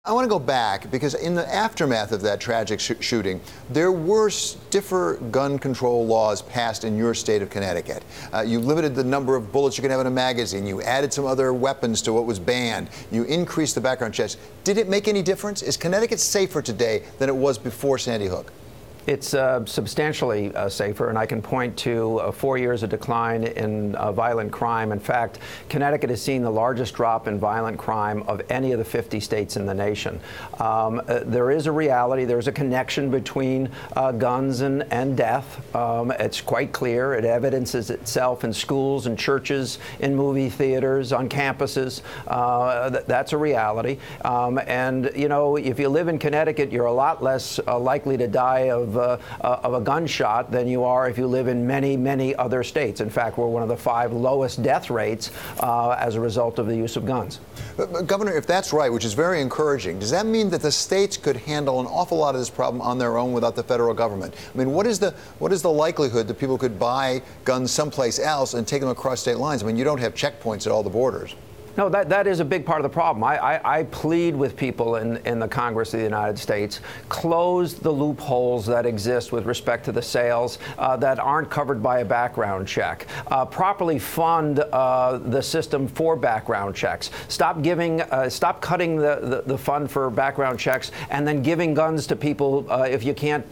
I want to go back because in the aftermath of that tragic shooting, there were stiffer gun control laws passed in your state of Connecticut. You limited the number of bullets you can have in a magazine. You added some other weapons to what was banned. You increased the background checks. Did it make any difference? Is Connecticut safer today than it was before Sandy Hook? It's substantially safer, and I can point to 4 years of decline in violent crime. In fact, Connecticut has seen the largest drop in violent crime of any of the 50 states in the nation. There is a reality. There's a connection between guns and death. It's quite clear. It evidences itself in schools and churches, in movie theaters, on campuses. That's a reality. And, you know, if you live in Connecticut, you're a lot less likely to die of a gunshot than you are if you live in many, many other states. In fact, we're one of the 5 lowest death rates as a result of the use of guns. But Governor, if that's right, which is very encouraging, does that mean that the states could handle an awful lot of this problem on their own without the federal government? I mean, what is the likelihood that people could buy guns someplace else and take them across state lines? I mean, you don't have checkpoints at all the borders. No, that is a big part of the problem. I plead with people in the Congress of the United States, close the loopholes that exist with respect to the sales that aren't covered by a background check. Properly fund the system for background checks. Stop cutting the fund for background checks and then giving guns to people if you can't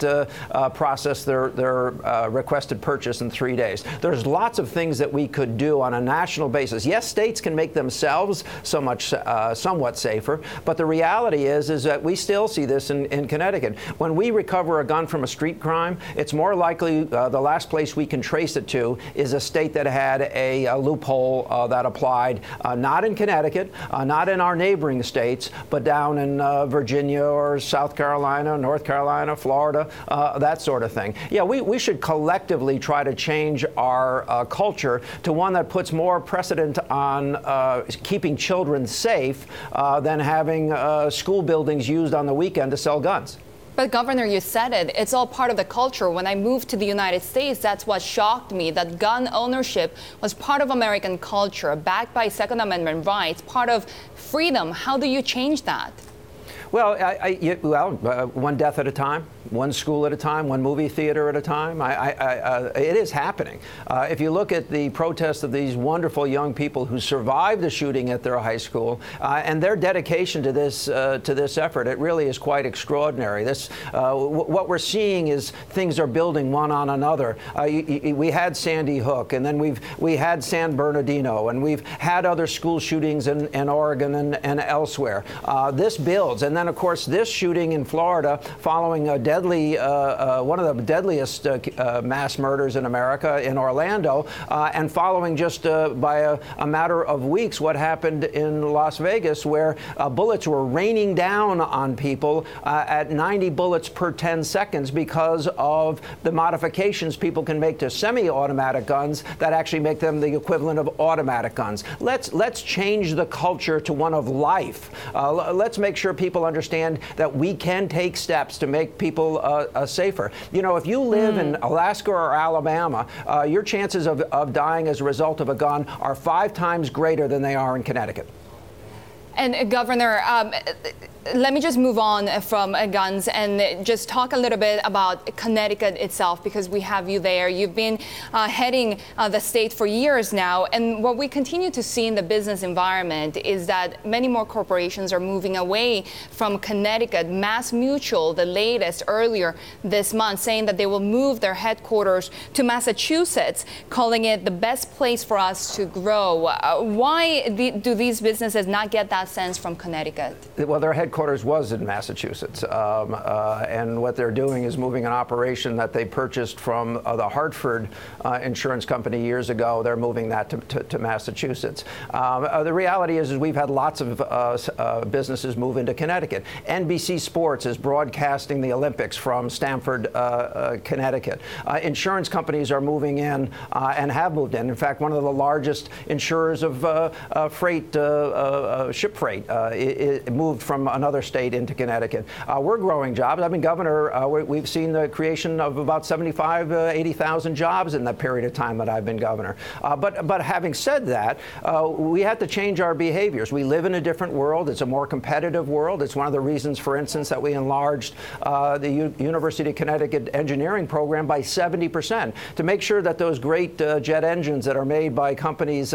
process their requested purchase in 3 days. There's lots of things that we could do on a national basis. Yes, states can make themselves somewhat safer, but the reality is that we still see this in Connecticut. When we recover a gun from a street crime, it's more likely the last place we can trace it to is a state that had a loophole that applied, not in Connecticut, not in our neighboring states, but down in Virginia or South Carolina, North Carolina, Florida, that sort of thing. Yeah, we should collectively try to change our culture to one that puts more precedent on keeping children safe than having school buildings used on the weekend to sell guns. But Governor, you said it. It's all part of the culture. When I moved to the United States, that's what shocked me, that gun ownership was part of American culture, backed by Second Amendment rights, part of freedom. How do you change that? Well, one death at a time, one school at a time, one movie theater at a time. It is happening. If you look at the protests of these wonderful young people who survived the shooting at their high school and their dedication to this effort, it really is quite extraordinary. What we're seeing is things are building one on another. We had Sandy Hook, and then we had San Bernardino, and we've had other school shootings in Oregon and elsewhere. This builds, and then of course this shooting in Florida, following a one of the deadliest mass murders in America in Orlando, and following just by a matter of weeks what happened in Las Vegas, where bullets were raining down on people at 90 bullets per 10 seconds because of the modifications people can make to semi-automatic guns that actually make them the equivalent of automatic guns. Let's change the culture to one of life. Let's make sure people understand that we can take steps to make people safer. You know, if you live in Alaska or Alabama, your chances of dying as a result of a gun are 5 times greater than they are in Connecticut. And Governor, let me just move on from guns and just talk a little bit about Connecticut itself, because we have you there. You've been heading the state for years now. And what we continue to see in the business environment is that many more corporations are moving away from Connecticut. Mass Mutual, the latest earlier this month, saying that they will move their headquarters to Massachusetts, calling it the best place for us to grow. Why do these businesses not get that sense from Connecticut? Well, their headquarters was in Massachusetts, and what they're doing is moving an operation that they purchased from the Hartford insurance company years ago. They're moving that to Massachusetts. The reality is we've had lots of businesses move into Connecticut. NBC Sports is broadcasting the Olympics from Stamford, Connecticut. Insurance companies are moving in and have moved in. In fact, one of the largest insurers of freight ship ship freight it moved from another state into Connecticut. We're growing jobs. I've been governor. We've seen the creation of about 75, 80,000 jobs in that period of time that I've been governor. But having said that, we had to change our behaviors. We live in a different world. It's a more competitive world. It's one of the reasons, for instance, that we enlarged the University of Connecticut engineering program by 70% to make sure that those great jet engines that are made by companies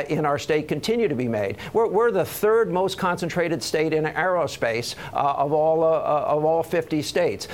in our state continue to be made. We're the third most concentrated state in aerospace of all 50 states.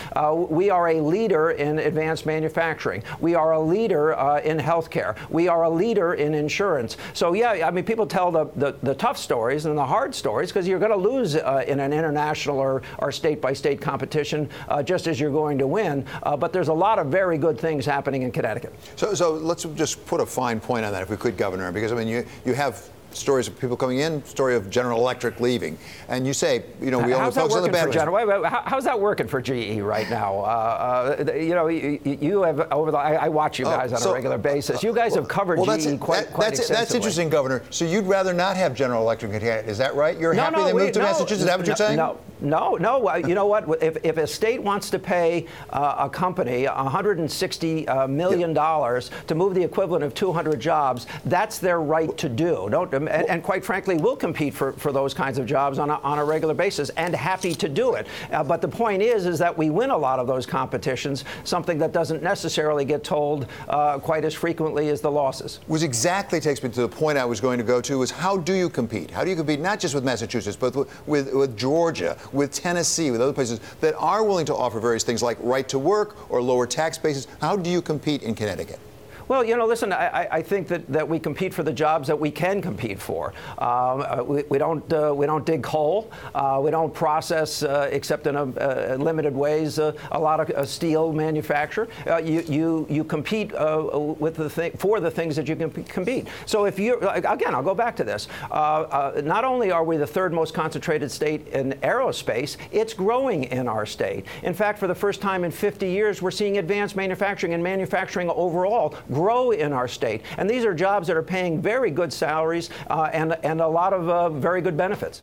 We are a leader in advanced manufacturing. We are a leader in healthcare. We are a leader in insurance. So yeah, I mean, people tell the tough stories and the hard stories because you're going to lose in an international or state-by-state competition just as you're going to win. But there's a lot of very good things happening in Connecticut. So let's just put a fine point on that, if we could, Governor, because I mean, you have stories of people coming in, story of General Electric leaving, and you say, you know, we only focus on the bad ones. How's that working for GE right now? You know, you have I watch you guys on a regular basis. You guys have covered GE quite extensively. That's interesting, Governor. So you'd rather not have General Electric in Connecticut, is that right? You're happy they moved to Massachusetts? Is that what you're saying? No. You know what? If a state wants to pay a company $160 million to move the equivalent of 200 jobs, that's their right to do. And quite frankly, we'll compete for those kinds of jobs on a regular basis, and happy to do it. But the point is that we win a lot of those competitions, something that doesn't necessarily get told quite as frequently as the losses. Which exactly takes me to the point I was going to go to, is how do you compete? How do you compete not just with Massachusetts, but with Georgia, with Tennessee, with other places that are willing to offer various things like right to work or lower tax bases? How do you compete in Connecticut? Well, you know, listen, I think that we compete for the jobs that we can compete for. We don't dig coal. We don't process, except in limited ways, a lot of steel manufacture. You compete for the things that you can compete. So if you, again, I'll go back to this. Not only are we the third most concentrated state in aerospace, it's growing in our state. In fact, for the first time in 50 years, we're seeing advanced manufacturing and manufacturing overall grow in our state. And these are jobs that are paying very good salaries and a lot of very good benefits.